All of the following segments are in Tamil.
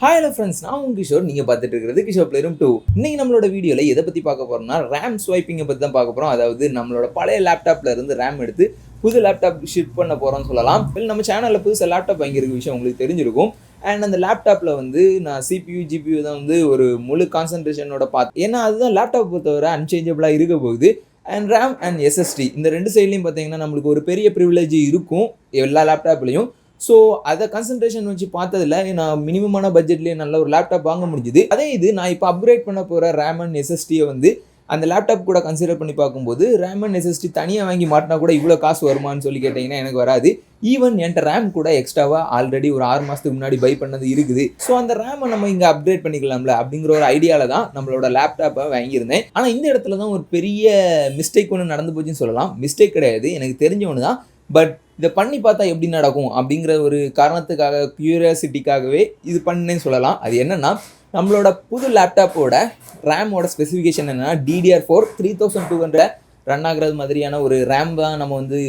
ஹலோ ஃப்ரெண்ட்ஸ், நான் உங்கள் கிஷோர். நீங்கள் பார்த்துட்டு இருக்கிறது கிஷோர் பிளேரும் 2. இன்னைக்கு நம்மளோட வீடியோவில் எதை பற்றி பார்க்க போகிறோம்னா ரேம் ஸ்வைப்பிங்கை பற்றி தான் பார்க்க போகிறோம். அதாவது நம்மளோட பழைய லேப்டாப்பில் இருந்து ரேம் எடுத்து புது லேப்டாப் ஷிஃப்ட் பண்ண போகிறோம்னு சொல்லலாம். இல்லை நம்ம சேனலில் புதுசாக லேப்டாப் வாங்கியிருக்க விஷயம் உங்களுக்கு தெரிஞ்சிருக்கும். அண்ட் அந்த லேப்டாப்பில் வந்து நான் CPU GPU தான் வந்து ஒரு முழு கான்சன்ட்ரேஷனோட பார்த்து, ஏன்னா அதுதான் லேப்டாப் பொறுத்தவரை அன்சேஞ்சபிளாக இருக்க போகுது. அண்ட் ரேம் அண்ட் SSD இந்த ரெண்டு சைட்லையும் பார்த்தீங்கன்னா நம்மளுக்கு ஒரு பெரிய ப்ரிவிலேஜ் இருக்கும் எல்லா லேப்டாப்லையும். ஸோ அதை கன்சன்ட்ரேஷன் வச்சு பார்த்ததில் நான் மினிமமான பட்ஜெட்லேயே நல்ல ஒரு லேப்டாப் வாங்க முடிஞ்சுது. அதே இது நான் இப்போ அப்கிரேட் பண்ண போகிற ரேம் அண்ட் SSDயை வந்து அந்த லேப்டாப் கூட கன்சிடர் பண்ணி பார்க்கும்போது ரேம் அண்ட் SSD தனியாக வாங்கி மாட்டினா கூட இவ்வளோ காசு வருமானு சொல்லி கேட்டிங்கன்னா எனக்கு வராது. ஈவன் என்கிட்ட ரேம் கூட எக்ஸ்ட்ராவாக ஆல்ரெடி ஒரு 6 மாதத்துக்கு முன்னாடி பை பண்ணது இருக்குது. ஸோ அந்த ரேமை நம்ம இங்கே அப்கிரேட் பண்ணிக்கலாம்ல அப்படிங்கிற ஒரு ஐடியாவில் தான் நம்மளோட லேப்டாப்பை வாங்கியிருந்தேன். ஆனால் இந்த இடத்துல தான் ஒரு பெரிய மிஸ்டேக் ஒன்று நடந்து போச்சுன்னு சொல்லலாம். மிஸ்டேக் கிடையாது, எனக்கு தெரிஞ்ச ஒன்று தான். பட் இதை பண்ணி பார்த்தா எப்படி நடக்கும் அப்படிங்கிற ஒரு காரணத்துக்காக, க்யூரியாசிட்டிக்காகவே இது பண்ணேன்னு சொல்லலாம். அது என்னென்னா, நம்மளோட புது லேப்டாப்போட ரேமோட ஸ்பெசிஃபிகேஷன் என்னென்னா DDR4 3200 ரன் ஆகிறது மாதிரியான ஒரு ரேம் தான் நம்ம வந்து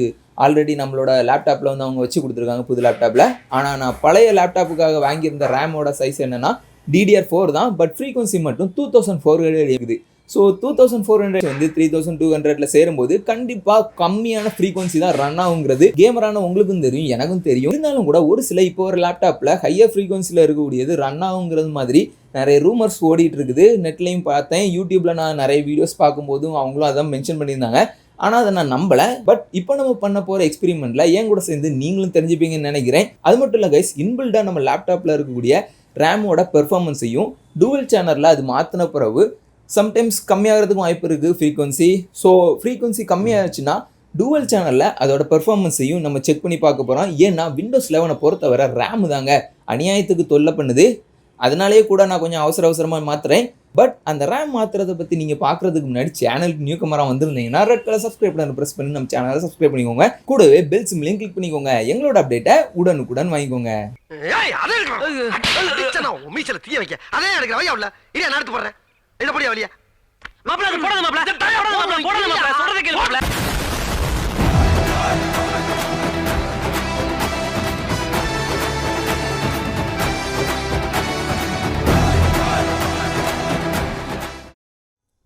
ஆல்ரெடி நம்மளோட லேப்டாப்பில் வந்து அவங்க வச்சு கொடுத்துருக்காங்க புது லேப்டாப்பில். ஆனால் நான் பழைய லேப்டாப்புக்காக வாங்கியிருந்த ரேமோட சைஸ் என்னென்னா DDR4 தான். பட் ஃப்ரீக்வன்சி மட்டும் 2400 இருக்குது. ஸோ 2400 வந்து 3200 சேரும்போது கண்டிப்பாக கம்மியான ஃப்ரீக்வன்சி தான் ரன் ஆகுங்கிறது கேமரான உங்களுக்கும் தெரியும், எனக்கும் தெரியும். இருந்தாலும் கூட ஒரு சில இப்போ ஒரு லேப்டாப்பில் ஹையர் ஃப்ரீக்வன்சியில் இருக்கக்கூடியது ரன் ஆகுங்கிறது மாதிரி நிறைய ரூமர்ஸ் ஓடிட்டு இருக்குது. நெட்லையும் பார்த்தேன், யூடியூப்பில் நான் நிறைய வீடியோஸ் பார்க்கும்போதும் அவங்களும் அதான் மென்ஷன் பண்ணியிருந்தாங்க. ஆனால் அதை நான் நம்பலை. பட் இப்போ நம்ம பண்ண போகிற எக்ஸ்பெரிமெண்ட்டில் என் கூட சேர்ந்து நீங்களும் தெரிஞ்சுப்பீங்கன்னு நினைக்கிறேன். அது மட்டும் இல்லை கைஸ், இன்பில்டாக நம்ம லேப்டாப்பில் இருக்கக்கூடிய ரேமோட பெர்ஃபார்மன்ஸையும் டூவல் சேனலில் அது மாற்றின பிறகு சம்டைம்ஸ் கம்மியாகிறதுக்கும் வாய்ப்பு இருக்குது ஃப்ரீக்வன்சி. ஸோ ஃப்ரீக்வன்சி கம்மியாகிடுச்சுன்னா டூவல் சேனலில் அதோட பெர்ஃபார்மன்ஸையும் நம்ம செக் பண்ணி பார்க்க போகிறோம். ஏன்னா Windows 11 பொறுத்தவரை ரேம் தாங்க அநியாயத்துக்கு தொல்லை பண்ணுது. அதனாலேயே கூட நான் கொஞ்சம் அவசரமாக மாற்றுறேன். பட் அந்த ரேம் மாற்றுறதை பற்றி நீங்கள் பார்க்குறதுக்கு முன்னாடி சேனலுக்கு நியூ கமராக வந்திருந்தீங்கன்னா ரெட் கலர் சப்ஸ்கிரைப் பண்ண ப்ரெஸ் பண்ணி நம்ம சேனலை சப்ஸ்கிரைப் பண்ணிக்கோங்க. கூடவே பெல் சிம்லையும் கிளிக் பண்ணிக்கோங்க. எங்களோட அப்டேட்டை உடனுக்குடன் வாங்கிக்கோங்க.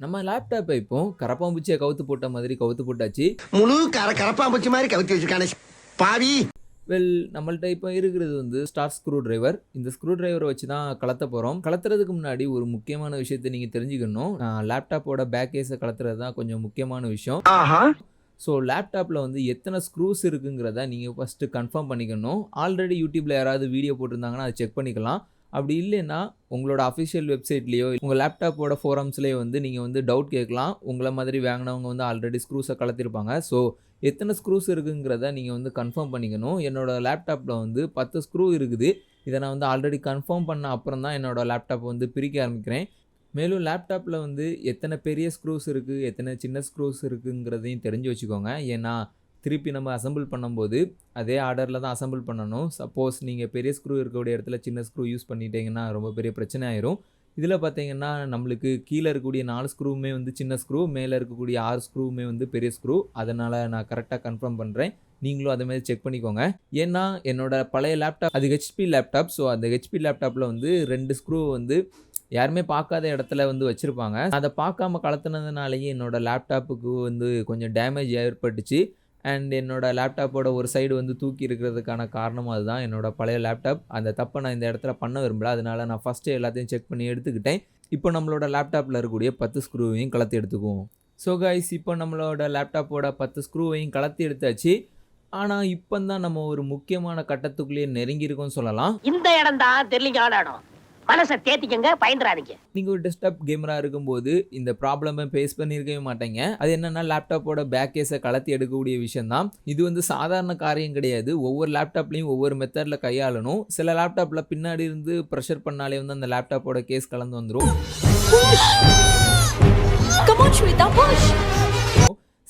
நம்ம லேப்டாப்பை இப்போ கரப்பாம்பூச்சியை கவுத்து போட்ட மாதிரி கவுத்து போட்டாச்சு. முழு கரப்பாம்பூச்சி மாதிரி கவுத்து வச்சிருக்கானே பாவி. நம்மள்ட்ட இப்போ இருக்கிறது வந்து ஸ்டார் ஸ்க்ரூ டிரைவர். இந்த ஸ்க்ரூ டிரைவரை வச்சு தான் கலத்த போகிறோம். கலத்துறதுக்கு முன்னாடி ஒரு முக்கியமான விஷயத்தை நீங்கள் தெரிஞ்சுக்கணும். லேப்டாப்போட பேக் கேஸை கலத்துறது தான் கொஞ்சம் முக்கியமான விஷயம். ஸோ லேப்டாப்பில் வந்து எத்தனை ஸ்க்ரூஸ் இருக்குங்கிறத நீங்கள் ஃபஸ்ட்டு கன்ஃபார்ம் பண்ணிக்கணும். ஆல்ரெடி யூடியூப்பில் யாராவது வீடியோ போட்டிருந்தாங்கன்னா அதை செக் பண்ணிக்கலாம். அப்படி இல்லைன்னா உங்களோட அஃபிஷியல் வெப்சைட்லேயோ உங்கள் லேப்டாப்போட ஃபோரம்ஸ்லேயே வந்து நீங்கள் வந்து டவுட் கேட்கலாம். உங்களை மாதிரி வாங்கினவங்க வந்து ஆல்ரெடி ஸ்க்ரூஸை கலத்திருப்பாங்க. ஸோ எத்தனை ஸ்க்ரூஸ் இருக்குங்கிறத நீங்கள் வந்து கன்ஃபார்ம் பண்ணிக்கணும். என்னோடய லேப்டாப்பில் வந்து 10 ஸ்க்ரூ இருக்குது. இதை நான் வந்து ஆல்ரெடி கன்ஃபார்ம் பண்ண அப்புறம் தான் என்னோடய லேப்டாப்பை வந்து பிரிக்க ஆரம்பிக்கிறேன். மேலும் லேப்டாப்பில் வந்து எத்தனை பெரிய ஸ்க்ரூஸ் இருக்குது, எத்தனை சின்ன ஸ்க்ரூஸ் இருக்குங்கிறதையும் தெரிஞ்சு வச்சுக்கோங்க. ஏன்னா திருப்பி நம்ம அசம்பிள் பண்ணும்போது அதே ஆர்டரில் தான் அசம்பிள் பண்ணணும். சப்போஸ் நீங்கள் பெரிய ஸ்க்ரூ இருக்கக்கூடிய இடத்துல சின்ன ஸ்க்ரூ யூஸ் பண்ணிட்டீங்கன்னா ரொம்ப பெரிய பிரச்சனை ஆயிரும். இதில் பார்த்தீங்கன்னா நம்மளுக்கு கீழே இருக்கக்கூடிய 4 ஸ்க்ரூவுமே வந்து சின்ன ஸ்க்ரூ, மேலே இருக்கக்கூடிய 6 ஸ்க்ரூவுமே வந்து பெரிய ஸ்க்ரூ. அதனால் நான் கரெக்டாக கன்ஃபார்ம் பண்ணுறேன். நீங்களும் அதேமாதிரி செக் பண்ணிக்கோங்க. ஏன்னா என்னோடய பழைய லேப்டாப் அது HP லேப்டாப். ஸோ அந்த HP லேப்டாப்பில் வந்து 2 ஸ்க்ரூ வந்து யாருமே பார்க்காத இடத்துல வந்து வச்சுருப்பாங்க. அதை பார்க்காம கலத்துனதுனாலேயே என்னோடய லேப்டாப்புக்கு வந்து கொஞ்சம் டேமேஜ் ஏற்பட்டுச்சு. அண்ட் என்னோடய லேப்டாப்போட ஒரு சைடு வந்து தூக்கி இருக்கிறதுக்கான காரணம் அதுதான். என்னோடய பழைய லேப்டாப். அந்த தப்பை நான் இந்த இடத்துல பண்ண விரும்பல. அதனால் நான் ஃபஸ்ட்டு எல்லாத்தையும் செக் பண்ணி எடுத்துக்கிட்டேன். இப்போ நம்மளோட லேப்டாப்பில் இருக்கக்கூடிய 10 ஸ்க்ரூவையும் கலத்தி எடுத்துக்குவோம். ஸோ கைஸ், இப்போ நம்மளோட லேப்டாப்போட 10 ஸ்க்ரூவையும் கலத்தி எடுத்தாச்சு. ஆனால் இப்போ தான் நம்ம ஒரு முக்கியமான கட்டத்துக்குள்ளேயே நெருங்கியிருக்கோம்னு சொல்லலாம். இந்த இடம் தான் தெரியலங்க இடம். மனசை தேத்திக்கங்க, பயந்துறாதீங்க. நீங்கள் ஒரு டெஸ்க்டாப் கேமராக இருக்கும்போது இந்த ப்ராப்ளமை ஃபேஸ் பண்ணியிருக்கவே மாட்டேங்க. அது என்னென்னா லேப்டாப்போட பேக் கேஸை கலத்தி எடுக்கக்கூடிய விஷயம் தான். இது வந்து சாதாரண காரியம் கிடையாது. ஒவ்வொரு லேப்டாப்லையும் ஒவ்வொரு மெத்தடில் கையாளணும். சில லேப்டாப்பில் பின்னாடி இருந்து ப்ரெஷர் பண்ணாலே வந்து அந்த லேப்டாப்போட கேஸ் கலந்து வந்துடும்.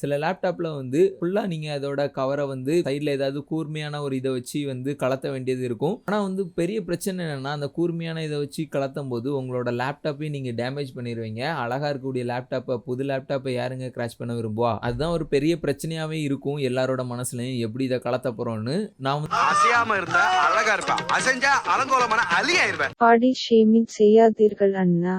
சில லேப்டாப்பில் வந்து ஃபுல்லாக நீங்கள் அதோட கவரை வந்து சைடில் ஏதாவது கூர்மையான ஒரு இதை வச்சு வந்து கலத்த வேண்டியது இருக்கும். ஆனால் வந்து பெரிய பிரச்சனை என்னென்னா அந்த கூர்மையான இதை வச்சு கலத்தும் போது உங்களோட லேப்டாப்பையும் நீங்கள் டேமேஜ் பண்ணிடுவீங்க. அழகாக இருக்கக்கூடிய லேப்டாப்பை புது லேப்டாப்பை யாருங்க கிராஷ் பண்ண விரும்புவா? அதுதான் ஒரு பெரிய பிரச்சனையாகவே இருக்கும் எல்லாரோட மனசுலையும், எப்படி இதை கலத்த போகிறோன்னு. நான் அசையாம இருந்தா அழகா இருப்பேன், அசைஞ்சா அலங்கோலமான அழியாயிருவேன். பாடி ஷேமிங் செய்யாதீர்கள் அண்ணா.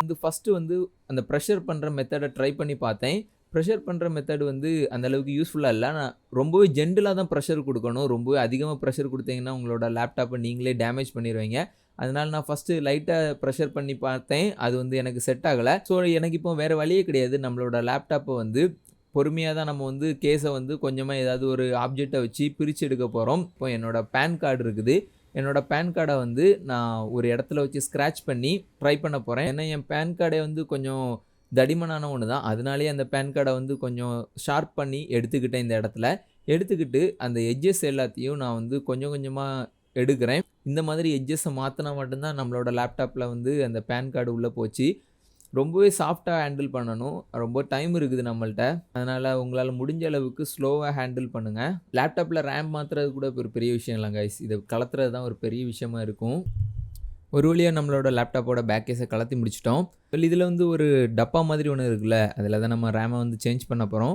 வந்து ஃபஸ்ட்டு வந்து அந்த ப்ரெஷர் பண்ணுற மெத்தடை ட்ரை பண்ணி பார்த்தேன். ப்ரெஷர் பண்ணுற மெத்தட் வந்து அந்தளவுக்கு யூஸ்ஃபுல்லாக இல்லை. நான் ரொம்பவே ஜென்டிலாக தான் ப்ரெஷர் கொடுக்கணும். ரொம்பவே அதிகமாக ப்ரெஷர் கொடுத்தீங்கன்னா உங்களோட லேப்டாப்பை நீங்களே டேமேஜ் பண்ணிடுவீங்க. அதனால் நான் ஃபஸ்ட்டு லைட்டாக ப்ரெஷர் பண்ணி பார்த்தேன். அது வந்து எனக்கு செட் ஆகலை. ஸோ எனக்கு இப்போ வேறு வழியே கிடையாது. நம்மளோட லேப்டாப்பை வந்து பொறுமையாக தான் நம்ம வந்து கேஸை வந்து கொஞ்சமாக ஏதாவது ஒரு ஆப்ஜெக்டை வச்சு பிரித்து எடுக்க போகிறோம். இப்போ என்னோடய பேன் கார்டு இருக்குது. என்னோடய பேன் கார்டை வந்து நான் ஒரு இடத்துல வச்சு ஸ்க்ராட்ச் பண்ணி ட்ரை பண்ண போகிறேன். ஏன்னா என் பேன் கார்டை வந்து கொஞ்சம் தடிமனான ஒன்று தான். அதனாலேயே அந்த பேன் கார்டை வந்து கொஞ்சம் ஷார்ப் பண்ணி எடுத்துக்கிட்டேன். இந்த இடத்துல எடுத்துக்கிட்டு அந்த எட்ஜஸ் எல்லாத்தையும் நான் வந்து கொஞ்சம் கொஞ்சமாக எடுக்கிறேன். இந்த மாதிரி எட்ஜஸை மாற்றினா மட்டும்தான் நம்மளோட லேப்டாப்பில் வந்து அந்த பேன் கார்டு உள்ளே போச்சு. ரொம்பவே சாஃப்டாக ஹேண்டில் பண்ணணும். ரொம்ப டைம் இருக்குது நம்மள்ட்ட. அதனால் உங்களால் முடிஞ்ச அளவுக்கு ஸ்லோவாக ஹேண்டில் பண்ணுங்கள். லேப்டாப்பில் ரேம் மாற்றுறது கூட ஒரு பெரிய விஷயம் இல்லை கைஸ். இதை கலத்துறது தான் ஒரு பெரிய விஷயமா இருக்கும். ஒரு வழியாக நம்மளோட லேப்டாப்போட பேக் கேஸை கலத்தி முடிச்சிட்டோம். இதில் வந்து ஒரு டப்பா மாதிரி ஒன்று இருக்குல்ல, அதில் தான் நம்ம ரேமை வந்து சேஞ்ச் பண்ண போகிறோம்.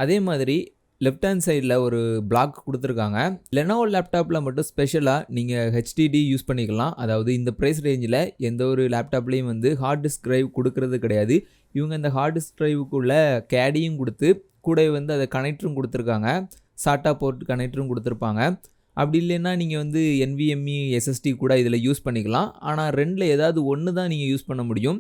அதே மாதிரி லெஃப்ட் ஹேண்ட் சைடில் ஒரு பிளாக் கொடுத்துருக்காங்க. லெனோவோ லேப்டாப்பில் மட்டும் ஸ்பெஷலாக நீங்கள் ஹெச்டிடி யூஸ் பண்ணிக்கலாம். அதாவது இந்த ப்ரைஸ் ரேஞ்சில் எந்த ஒரு லேப்டாப்லேயும் வந்து ஹார்ட் டிஸ்க் ட்ரைவ் கொடுக்கறது கிடையாது. இவங்க இந்த ஹார்ட் டிஸ்க் ட்ரைவுக்குள்ள கேடியும் கொடுத்து கூட வந்து அதை கனெக்டரும் கொடுத்துருக்காங்க. சாட்டா போர்ட் கனெக்டரும் கொடுத்துருப்பாங்க. அப்படி இல்லைன்னா நீங்கள் வந்து NVMe SSD கூட இதில் யூஸ் பண்ணிக்கலாம். ஆனால் ரெண்டில் ஏதாவது ஒன்று தான் நீங்கள் யூஸ் பண்ண முடியும்.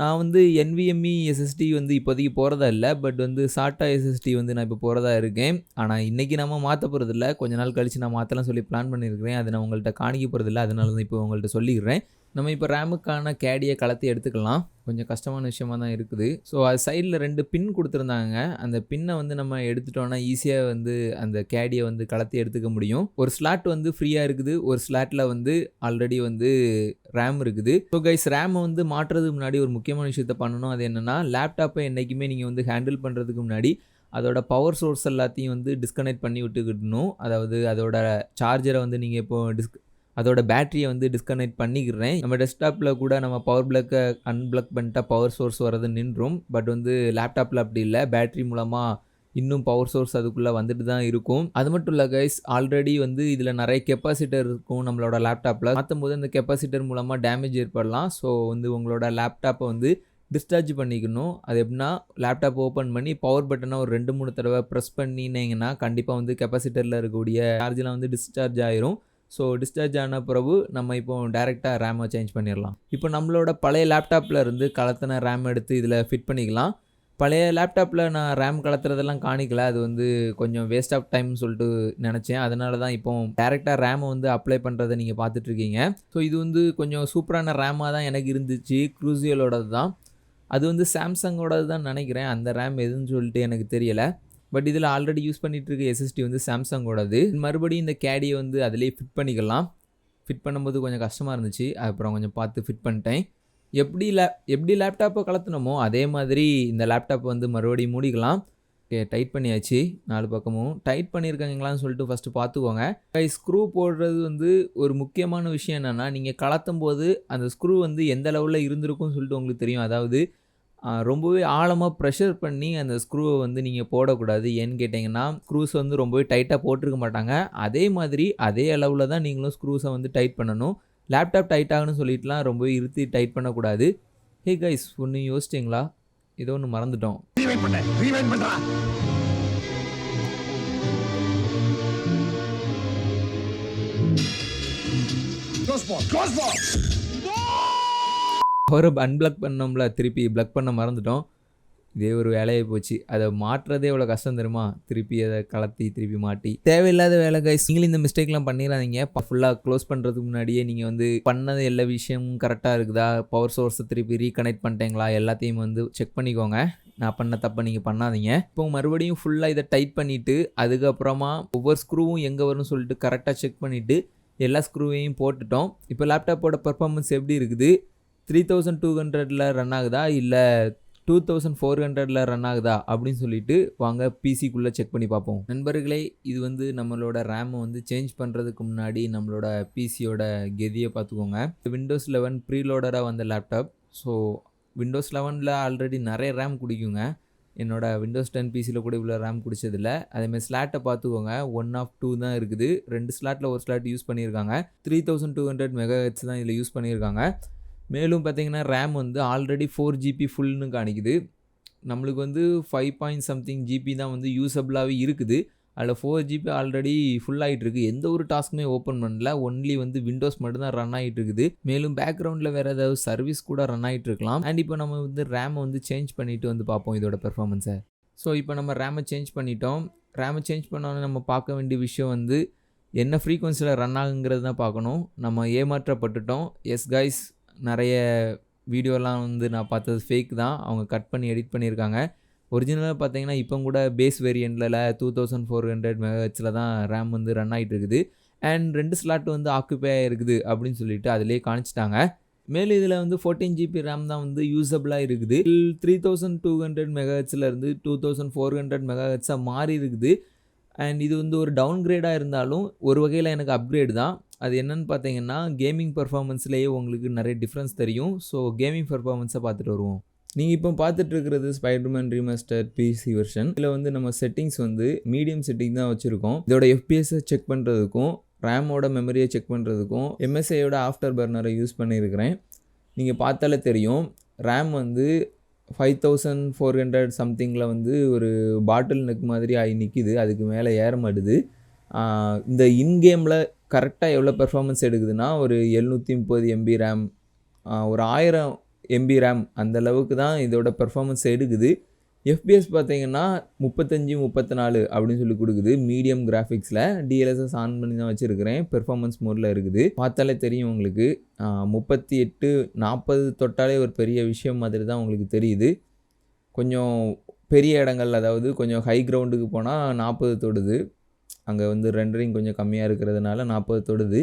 நான் வந்து NVMe SSD வந்து இப்போதைக்கு போகிறதா இல்லை. பட் வந்து சாட்டா SSD வந்து நான் இப்போ போகிறதா இருக்கேன். ஆனால் இன்றைக்கி நம்ம மாற்ற போகிறதில்ல. கொஞ்ச நாள் கழித்து நான் மாற்றலாம் சொல்லி பிளான் பண்ணியிருக்கிறேன். அதை நான் உங்கள்கிட்ட காணிக்க போகிறதில்ல. அதனால தான் இப்போ உங்கள்கிட்ட சொல்லிக்கிறேன். நம்ம இப்போ ரேமுக்கான கேடியை கலத்தி எடுத்துக்கலாம். கொஞ்சம் கஷ்டமான விஷயமாக தான் இருக்குது. ஸோ அது சைடில் 2 பின் கொடுத்துருந்தாங்க. அந்த பின்னை வந்து நம்ம எடுத்துட்டோன்னா ஈஸியாக வந்து அந்த கேடியை வந்து கலத்தி எடுத்துக்க முடியும். ஒரு ஸ்லாட் வந்து ஃப்ரீயாக இருக்குது. ஒரு ஸ்லாட்டில் வந்து ஆல்ரெடி வந்து ரேம் இருக்குது. ஸோ கைஸ், ரேமை வந்து மாற்றுறதுக்கு முன்னாடி ஒரு முக்கியமான விஷயத்தை பண்ணணும். அது என்னென்னா, லேப்டாப்பை என்றைக்குமே நீங்கள் வந்து ஹேண்டில் பண்ணுறதுக்கு முன்னாடி அதோட பவர் சோர்ஸ் எல்லாத்தையும் வந்து டிஸ்கனெக்ட் பண்ணி விட்டுக்கிடணும். அதாவது அதோட சார்ஜரை வந்து நீங்கள் இப்போ அதோட பேட்டரியை வந்து டிஸ்கனெக்ட் பண்ணிக்கிறேன். நம்ம டெஸ்க்டாப்பில் கூட நம்ம பவர் பிளக்கை அன்பிளக் பண்ணிட்டா பவர் சோர்ஸ் வரது நின்றும். பட் வந்து லேப்டாப்பில் அப்படி இல்லை. பேட்டரி மூலமாக இன்னும் பவர் சோர்ஸ் அதுக்குள்ளே வந்துட்டு தான் இருக்கும். அது மட்டும் இல்லை கைஸ், ஆல்ரெடி வந்து இதில் நிறைய கெப்பாசிட்டர் இருக்கும் நம்மளோட லேப்டாப்பில். மாற்றும் போது அந்த கெப்பாசிட்டர் மூலமாக டேமேஜ் ஏற்படலாம். ஸோ வந்து உங்களோட லேப்டாப்பை வந்து டிஸ்சார்ஜ் பண்ணிக்கணும். அது எப்படின்னா, லேப்டாப் ஓப்பன் பண்ணி பவர் பட்டனை ஒரு 2-3 தடவை ப்ரெஸ் பண்ணினீங்கன்னா கண்டிப்பாக வந்து கெப்பாசிட்டரில் இருக்கக்கூடிய சார்ஜெலாம் வந்து டிஸ்சார்ஜ் ஆயிரும். ஸோ டிஸ்சார்ஜ் ஆன பிறகு நம்ம இப்போ டேரெக்டாக ரேமை சேஞ்ச் பண்ணிடலாம். இப்போ நம்மளோட பழைய லேப்டாப்பில் இருந்து கலத்தின ரேம் எடுத்து இதில் ஃபிட் பண்ணிக்கலாம். பழைய லேப்டாப்பில் நான் ரேம் கலத்துறதெல்லாம் காணிக்கல. அது வந்து கொஞ்சம் வேஸ்ட் ஆஃப் டைம்னு சொல்லிட்டு நினச்சேன். அதனால தான் இப்போ டேரெக்டாக ரேமை வந்து அப்ளை பண்ணுறதை நீங்கள் பார்த்துட்ருக்கீங்க. ஸோ இது வந்து கொஞ்சம் சூப்பரான ரேமாக தான் எனக்கு இருந்துச்சு. க்ரூசியலோடது தான். அது வந்து சாம்சங்கோடது தான் நினைக்கிறேன். அந்த ரேம் எதுன்னு சொல்லிட்டு எனக்கு தெரியலை. பட் இதில் ஆல்ரெடி யூஸ் பண்ணிகிட்டு இருக்க SSD வந்து சாம்சங்கோடது. மறுபடியும் இந்த கேடியை வந்து அதிலே ஃபிட் பண்ணிக்கலாம். ஃபிட் பண்ணும்போது கொஞ்சம் கஷ்டமாக இருந்துச்சு. அப்புறம் கொஞ்சம் பார்த்து ஃபிட் பண்ணிட்டேன். எப்படி லேப்டாப்பை கலத்தினமோ அதே மாதிரி இந்த லேப்டாப்பை வந்து மறுபடியும் மூடிக்கலாம். ஓகே, டைட் பண்ணியாச்சு. 4 பக்கமும் டைட் பண்ணியிருக்காங்களான்னு சொல்லிட்டு ஃபஸ்ட்டு பார்த்துக்கோங்க. ஸ்க்ரூ போடுறது வந்து ஒரு முக்கியமான விஷயம் என்னென்னா, நீங்கள் கலத்தும் போது அந்த ஸ்க்ரூ வந்து எந்த லெவலில் இருந்திருக்கும்னு சொல்லிட்டு உங்களுக்கு தெரியும். அதாவது ரொம்பவே ஆழமாக ப்ரெஷர் பண்ணி அந்த ஸ்க்ரூவை வந்து நீங்கள் போடக்கூடாது. ஏன்னு கேட்டிங்கன்னா, ஸ்க்ரூஸ் வந்து ரொம்பவே டைட்டாக போட்டிருக்க மாட்டாங்க. அதே மாதிரி அதே அளவில் தான் நீங்களும் ஸ்க்ரூஸை வந்து டைட் பண்ணணும். லேப்டாப் டைட் ஆகுன்னு சொல்லிட்டுலாம் ரொம்பவே இருத்தி டைட் பண்ணக்கூடாது. ஹே கைஸ், ஒன்று யோசிச்சிங்களா? ஏதோ ஒன்று மறந்துட்டோம். பவரை அன்பிளக் பண்ணோம்ல, திருப்பி பிளக் பண்ண மறந்துட்டோம். இதே ஒரு வேலையை போச்சு. அதை மாற்றுறதே எவ்வளோ கஷ்டம் தெரியுமா? திருப்பி அதை கலத்தி திருப்பி மாட்டி தேவையில்லாத வேலை கைஸ். நீங்களும் இந்த மிஸ்டேக்லாம் பண்ணிடாதீங்க. ஃபுல்லாக க்ளோஸ் பண்ணுறதுக்கு முன்னாடியே நீங்கள் வந்து பண்ணது எல்லா விஷயமும் கரெக்டாக இருக்குதா, பவர் சோர்ஸை திருப்பி ரீகனெக்ட் பண்ணிட்டீங்களா, எல்லாத்தையும் வந்து செக் பண்ணிக்கோங்க. நான் பண்ண தப்பை நீங்கள் பண்ணாதீங்க. இப்போ மறுபடியும் ஃபுல்லாக இதை டைட் பண்ணிவிட்டு அதுக்கப்புறமா ஒவ்வொரு ஸ்க்ரூவும் எங்கே வரும்னு சொல்லிட்டு கரெக்டாக செக் பண்ணிவிட்டு எல்லா ஸ்க்ரூவையும் போட்டுட்டோம். இப்போ லேப்டாப்போட பர்ஃபார்மன்ஸ் எப்படி இருக்குது? 3200 ரன் ஆகுதா இல்லை 2400ல ரன் ஆகுதா அப்படின்னு சொல்லிட்டு வாங்க பிசிக்குள்ளே செக் பண்ணி பார்ப்போம். நண்பர்களே, இது வந்து நம்மளோட ரேமை வந்து சேஞ்ச் பண்ணுறதுக்கு முன்னாடி நம்மளோட பிசியோட கெதியை பார்த்துக்கோங்க. விண்டோஸ் 11 ப்ரீலோடராக வந்த லேப்டாப். ஸோ விண்டோஸ் 11ல் ஆல்ரெடி நிறைய ரேம் குடிக்குங்க. என்னோட விண்டோஸ் 10 பிசியில் கூட இவ்வளோ ரேம் குடிச்சதில்ல. அதேமாதிரி ஸ்லாட்டை பார்த்துக்கோங்க. 1 ஆஃப் 2 தான் இருக்குது. 2 ஸ்லாட்டில் ஒரு ஸ்லாட் யூஸ் பண்ணியிருக்காங்க. 3200 மெகாஹெர்ட்ஸ் தான் இதில் யூஸ் பண்ணியிருக்காங்க. மேலும் பார்த்தீங்கன்னா ரேம் வந்து ஆல்ரெடி 4 ஜிபி ஃபுல்னு காணிக்குது. நம்மளுக்கு வந்து 5 சம்திங் ஜிபி தான் வந்து யூஸபிளாகவே இருக்குது. அதில் 4 ஜிபி ஆல்ரெடி ஃபுல் ஆகிட்டு இருக்குது. எந்த ஒரு டாஸ்க்குமே ஓப்பன் பண்ணல. ஒன்லி வந்து விண்டோஸ் மட்டும் தான் ரன் ஆகிட்டு இருக்குது. மேலும் பேக்ரவுண்டில் வேறு ஏதாவது சர்வீஸ் கூட ரன் ஆகிட்டு இருக்கலாம். அண்ட் இப்போ நம்ம வந்து ரேமை வந்து சேஞ்ச் பண்ணிவிட்டு வந்து பார்ப்போம் இதோட பெர்ஃபார்மன்ஸை. ஸோ இப்போ நம்ம ரேமை சேஞ்ச் பண்ணிட்டோம். ரேமை சேஞ்ச் பண்ணோன்னே நம்ம பார்க்க வேண்டிய விஷயம் வந்து என்ன ஃப்ரீக்வன்சியில் ரன் ஆகுங்கிறது தான் பார்க்கணும். நம்ம ஏமாற்றப்பட்டுட்டோம். எஸ் கைஸ், நிறைய வீடியோலாம் வந்து நான் பார்த்தது ஃபேக் தான். அவங்க கட் பண்ணி எடிட் பண்ணியிருக்காங்க. ஒரிஜினலாக பார்த்தீங்கன்னா இப்போ கூட பேஸ் வேரியண்ட்டில் 2400 மெகாஹெர்ட்ஸில் தான் ரேம் வந்து ரன் ஆகிட்டு இருக்குது. அண்ட் 2 ஸ்லாட் வந்து ஆக்குபை ஆகிருக்குது அப்படின்னு சொல்லிட்டு அதிலே காணிச்சிட்டாங்க. மேலும் இதில் வந்து 14 ஜிபி ரேம் தான் வந்து யூஸபிளாக இருக்குது. 3200 மெகாஹெர்ட்ஸில் இருந்து 2400 மெகாஹெர்ட்ஸாக மாறி இருக்குது. அண்ட் இது வந்து ஒரு டவுன் கிரேடாக இருந்தாலும் ஒரு வகையில் எனக்கு அப்கிரேட் தான். அது என்னென்னு பார்த்தீங்கன்னா கேமிங் பர்ஃபார்மன்ஸ்லேயே உங்களுக்கு நிறைய டிஃப்ரென்ஸ் தெரியும். ஸோ கேமிங் பர்ஃபார்மன்ஸை பார்த்துட்டு வருவோம். நீங்கள் இப்போ பார்த்துட்டு இருக்கிறது ஸ்பைடர்மேன் ரீமாஸ்டர் பிசி வெர்ஷன். இதில் வந்து நம்ம செட்டிங்ஸ் வந்து மீடியம் செட்டிங் தான் வச்சுருக்கோம். இதோட எஃபிஎஸை செக் பண்ணுறதுக்கும் ரேமோட மெமரியை செக் பண்ணுறதுக்கும் எம்எஸ்ஐயோட ஆஃப்டர் பர்னரை யூஸ் பண்ணியிருக்கிறேன். நீங்கள் பார்த்தாலே தெரியும் ரேம் வந்து 5400 சம்திங்கில் வந்து ஒரு பாட்டில் நெக் மாதிரி ஆகி நிற்கிது. அதுக்கு மேலே ஏற மாட்டுது. இந்த இன்கேமில் கரெக்டாக எவ்வளோ பெர்ஃபார்மன்ஸ் எடுக்குதுன்னா ஒரு 730 MB ரேம், ஒரு 1000 MB ரேம் அந்த அளவுக்கு தான் இதோட பெர்ஃபார்மன்ஸ் எடுக்குது. எஃபிஎஸ் பார்த்தீங்கன்னா 35 34 அப்படின்னு சொல்லி கொடுக்குது. மீடியம் கிராஃபிக்ஸில் டிஎல்எஸ்எஸ் ஆன் பண்ணி தான் வச்சுருக்கிறேன். பெர்ஃபார்மன்ஸ் மோடில் இருக்குது. பார்த்தாலே தெரியும் உங்களுக்கு. 38 40 தொட்டாலே ஒரு பெரிய விஷயம் மாதிரி தான் உங்களுக்கு தெரியுது. கொஞ்சம் பெரிய இடங்கள், அதாவது கொஞ்சம் ஹை கிரவுண்டுக்கு போனால் 40 தொடுது. அங்கே வந்து ரெண்டரிங் கொஞ்சம் கம்மியாக இருக்கிறதுனால 40 தொடுது.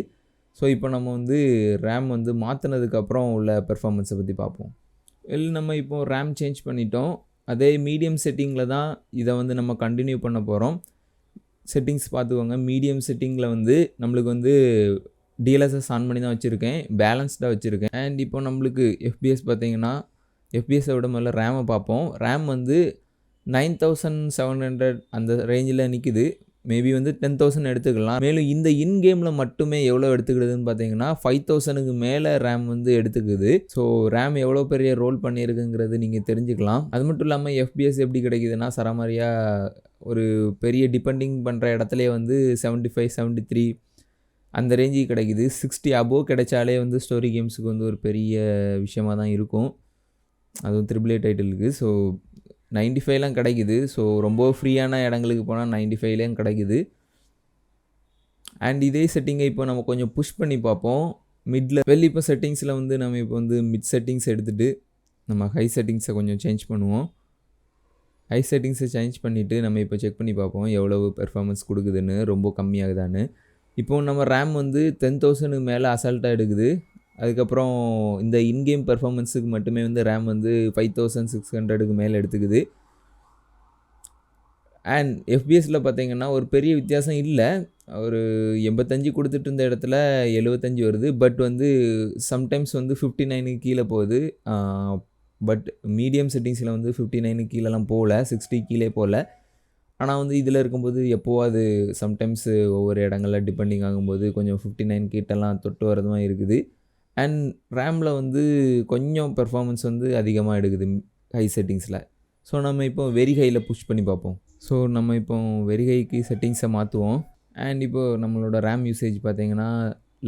ஸோ இப்போ நம்ம வந்து ரேம் வந்து மாற்றினதுக்கப்புறம் உள்ள பெர்ஃபார்மன்ஸை பற்றி பார்ப்போம். நம்ம இப்போது ரேம் சேஞ்ச் பண்ணிட்டோம். அதே மீடியம் செட்டிங்கில் தான் இதை வந்து நம்ம கண்டினியூ பண்ண போகிறோம். செட்டிங்ஸ் பார்த்துக்கோங்க. மீடியம் செட்டிங்கில் வந்து நம்மளுக்கு வந்து டிஎல்எஸ்எஸ் ஆன் பண்ணி தான் வச்சுருக்கேன். பேலன்ஸ்டாக வச்சுருக்கேன். அண்ட் இப்போ நம்மளுக்கு எஃபிஎஸ் பார்த்தீங்கன்னா எஃபிஎஸை விட முதல்ல ரேமை பார்ப்போம். ரேம் வந்து 9700 அந்த ரேஞ்சில் நிற்குது. மேபி வந்து 10,000 எடுத்துக்கலாம். மேலும் இந்த இன்கேமில் மட்டுமே எவ்வளோ எடுத்துக்கிடுதுன்னு பார்த்தீங்கன்னா 5000க்கு மேலே ரேம் வந்து எடுத்துக்குது. ஸோ ரேம் எவ்வளோ பெரிய ரோல் பண்ணியிருக்குங்கிறது நீங்கள் தெரிஞ்சுக்கலாம். அது மட்டும் இல்லாமல் எஃபிஎஸ் எப்படி கிடைக்குதுன்னா சரமாரியாக ஒரு பெரிய டிபெண்டிங் பண்ணுற இடத்துலையே வந்து 75 73 அந்த ரேஞ்சுக்கு கிடைக்குது. 60 அபோவ் கிடைச்சாலே வந்து ஸ்டோரி கேம்ஸுக்கு வந்து ஒரு பெரிய விஷயமாக தான் இருக்கும். அதுவும் AAA டைட்டிலுக்கு. ஸோ 95லாம் கிடைக்குது. ஸோ ரொம்ப ஃப்ரீயான இடங்களுக்கு போனால் 95லேயும் கிடைக்குது. அண்ட் இதே செட்டிங்கை இப்போ நம்ம கொஞ்சம் புஷ் பண்ணி பார்ப்போம். மிடில் இப்போ செட்டிங்ஸில் வந்து நம்ம இப்போ வந்து மிட் செட்டிங்ஸ் எடுத்துகிட்டு நம்ம ஹை செட்டிங்ஸை கொஞ்சம் சேஞ்ச் பண்ணுவோம். ஹை செட்டிங்ஸை சேஞ்ச் பண்ணிவிட்டு நம்ம இப்போ செக் பண்ணி பார்ப்போம் எவ்வளவு பெர்ஃபார்மன்ஸ் கொடுக்குதுன்னு, ரொம்ப கம்மியாகுதான்னு. இப்போது நம்ம ரேம் வந்து 10,000க்கு மேலே அசால்ட்டாக எடுக்குது. அதுக்கப்புறம் இந்த இன்கேம் பெர்ஃபார்மன்ஸுக்கு மட்டுமே வந்து ரேம் வந்து 5600க்கு மேலே எடுத்துக்குது. அண்ட் எஃபிஎஸில் பார்த்தீங்கன்னா ஒரு பெரிய வித்தியாசம் இல்லை. ஒரு 85 கொடுத்துட்டு இருந்த இடத்துல 75 வருது. பட் வந்து சம்டைம்ஸ் வந்து 59க்கு கீழே போகுது. பட் மீடியம் செட்டிங்ஸில் வந்து 59க்கு கீழெலாம் போகல, 60 கீழே போகல. ஆனால் வந்து இதில் இருக்கும்போது எப்போவாது சம்டைம்ஸ் ஒவ்வொரு இடங்களில் டிபெண்டிங் ஆகும்போது கொஞ்சம் 59 கிட்டலாம் தொட்டு வரதுமாக இருக்குது. அண்ட் ரேமில் வந்து கொஞ்சம் பெர்ஃபார்மன்ஸ் வந்து அதிகமாக எடுக்குது ஹை செட்டிங்ஸில். ஸோ நம்ம இப்போ வெரி ஹையில் புஷ் பண்ணி பார்ப்போம். ஸோ நம்ம இப்போ வெரி ஹைக்கு செட்டிங்ஸை மாற்றுவோம். அண்ட் இப்போது நம்மளோட ரேம் யூசேஜ் பார்த்திங்கன்னா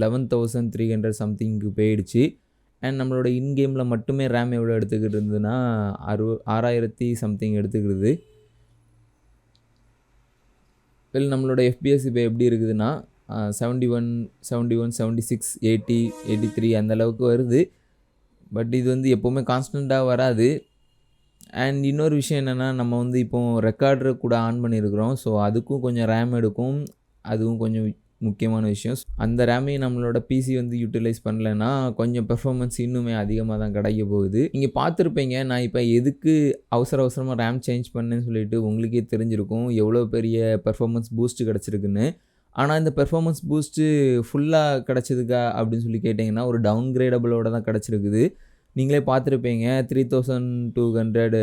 11,300 சம்திங்க்கு போயிடுச்சு. அண்ட் நம்மளோட இன்கேமில் மட்டுமே ரேம் எவ்வளோ எடுத்துக்கிட்டு இருந்ததுன்னா 6000 சம்திங் எடுத்துக்கிடுது. நம்மளோட எஃபிஎஸ் இப்போ எப்படி இருக்குதுன்னா 71 76 80 83 அந்த அளவுக்கு வருது. பட் இது வந்து எப்போவுமே கான்ஸ்டண்ட்டாக வராது. அண்ட் இன்னொரு விஷயம் என்னென்னா நம்ம வந்து இப்போது ரெக்கார்டரை கூட ஆன் பண்ணியிருக்கிறோம். ஸோ அதுக்கும் கொஞ்சம் ரேம் எடுக்கும். அதுவும் கொஞ்சம் முக்கியமான விஷயம். அந்த ரேமையும் நம்மளோட பிசி வந்து யூட்டிலைஸ் பண்ணலன்னா கொஞ்சம் பெர்ஃபார்மன்ஸ் இன்னுமே அதிகமாக தான் கிடைக்க போகுது. நீங்கள் பார்த்துருப்பீங்க, நான் இப்போ எதுக்கு அவசரமாக ரேம் சேஞ்ச் பண்ணேன்னு சொல்லிட்டு உங்களுக்கே தெரிஞ்சிருக்கும் எவ்வளோ பெரிய பெர்ஃபார்மன்ஸ் பூஸ்ட் கிடச்சிருக்குன்னு. ஆனால் இந்த பெர்ஃபார்மன்ஸ் பூஸ்ட்டு ஃபுல்லாக கிடச்சதுக்கா அப்படின்னு சொல்லி கேட்டிங்கன்னா ஒரு டவுன்கிரேடபிளோட தான் கிடச்சிருக்குது. நீங்களே பார்த்துருப்பீங்க 3200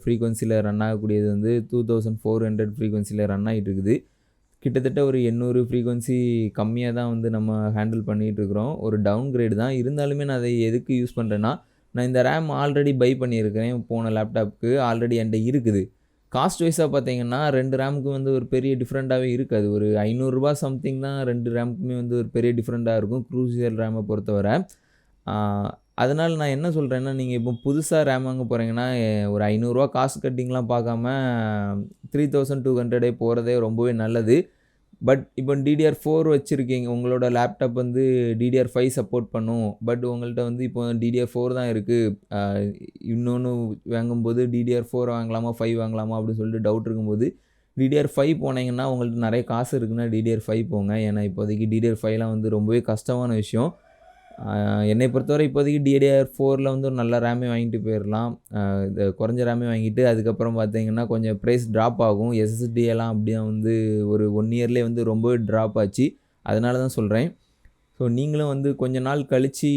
ஃப்ரீக்வன்சியில் ரன் ஆகக்கூடியது வந்து 2400 ஃப்ரீக்வன்சியில் ரன் ஆகிட்டு இருக்குது. கிட்டத்தட்ட ஒரு 800 ஃப்ரீக்வன்சி கம்மியாக தான் வந்து நம்ம ஹேண்டில் பண்ணிகிட்ருக்குறோம். ஒரு டவுன்கிரேடு தான். இருந்தாலுமே நான் அதை எதுக்கு யூஸ் பண்ணுறேன்னா, நான் இந்த ரேம் ஆல்ரெடி பை பண்ணியிருக்கிறேன். போன லேப்டாப்புக்கு ஆல்ரெடி என்கிட்ட இருக்குது. காஸ்ட் வைஸாக பார்த்தீங்கன்னா 2 ரேமுக்கு வந்து ஒரு பெரிய டிஃப்ரெண்ட்டாகவே இருக்காது. ஒரு ரூ. 500 சம்திங் தான் 2 ரேமுக்குமே வந்து ஒரு பெரிய டிஃப்ரெண்ட்டாக இருக்கும் க்ரூசியல் ரேமை பொறுத்தவரை. அதனால் நான் என்ன சொல்கிறேன்னா, நீங்கள் இப்போ புதுசாக ரேம் வாங்க போகிறீங்கன்னா ஒரு ரூ. 500 காசு கட்டிங்லாம் பார்க்காம 3200 போகிறதே ரொம்பவே நல்லது. பட் இப்போ DDR4 வச்சுருக்கீங்க, உங்களோட லேப்டாப் வந்து DDR5 சப்போர்ட் பண்ணும். பட் உங்கள்கிட்ட வந்து இப்போ DDR4 தான் இருக்குது. இன்னொன்று வாங்கும்போது DDR4 வாங்கலாமா 5 வாங்கலாமா அப்படின்னு சொல்லிட்டு டவுட் இருக்கும்போது DDR5 போனீங்கன்னா உங்கள்கிட்ட நிறைய காசு இருக்குன்னா DDR5 போங்க. ஏன்னா இப்போதைக்கு DDR5லாம் வந்து ரொம்பவே கஷ்டமான விஷயம். என்னை பொறுத்தவரை இப்போதைக்கு DDR4ல் வந்து ஒரு நல்ல ரேமே வாங்கிட்டு போயிடலாம். இந்த குறைஞ்ச ரேமே வாங்கிட்டு அதுக்கப்புறம் பார்த்தீங்கன்னா கொஞ்சம் ப்ரைஸ் ட்ராப் ஆகும். SSD எல்லாம் அப்படியே வந்து ஒரு 1 இயர்லேயே வந்து ரொம்பவே ட்ராப் ஆச்சு. அதனால தான் சொல்கிறேன். ஸோ நீங்களும் வந்து கொஞ்ச நாள் கழித்து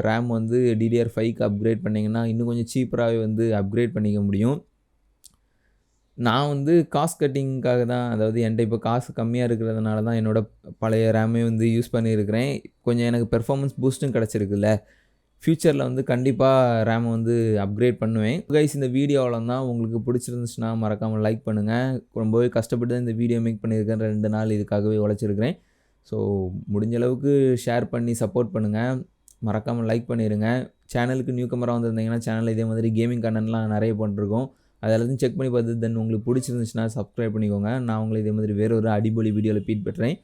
ரேம் வந்து DDR5க்கு அப்கிரேட் பண்ணிங்கன்னா இன்னும் கொஞ்சம் சீப்பராகவே வந்து அப்கிரேட் பண்ணிக்க முடியும். நான் வந்து காஸ்ட் கட்டிங்க்காக தான், அதாவது என்கிட்ட இப்போ காசு கம்மியாக இருக்கிறதுனால தான் என்னோடய பழைய ரேமே வந்து யூஸ் பண்ணியிருக்கிறேன். கொஞ்சம் எனக்கு பெர்ஃபார்மன்ஸ் பூஸ்ட்டும் கிடச்சிருக்குல்ல. ஃப்யூச்சரில் வந்து கண்டிப்பாக ரேமை வந்து அப்கிரேட் பண்ணுவேன். கைஸ், இந்த வீடியோ அவ்வளோதான். உங்களுக்கு பிடிச்சிருந்துச்சுன்னா மறக்காமல் லைக் பண்ணுங்கள். ரொம்பவே கஷ்டப்பட்டு தான் இந்த வீடியோ மேக் பண்ணியிருக்கேன். 2 நாள் இதுக்காகவே உழைச்சிருக்கிறேன். ஸோ முடிஞ்ச அளவுக்கு ஷேர் பண்ணி சப்போர்ட் பண்ணுங்கள். மறக்காமல் லைக் பண்ணிடுங்க. சேனலுக்கு நியூ கமராக வந்திருந்தீங்கன்னா சேனலில் இதே மாதிரி கேமிங் கண்டென்ட்லாம் நிறைய பண்ணிருக்கோம். அது எல்லாத்தையும் செக் பண்ணி பார்த்து தென் உங்களுக்கு பிடிச்சிருந்துச்சுன்னா சப்ஸ்கிரைப் பண்ணிக்கோங்க. நான் உங்களை இதே மாதிரி வேற ஒரு அடிபொலி வீடியோவில் மீட் பண்ணுறேன்.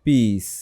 பீஸ்.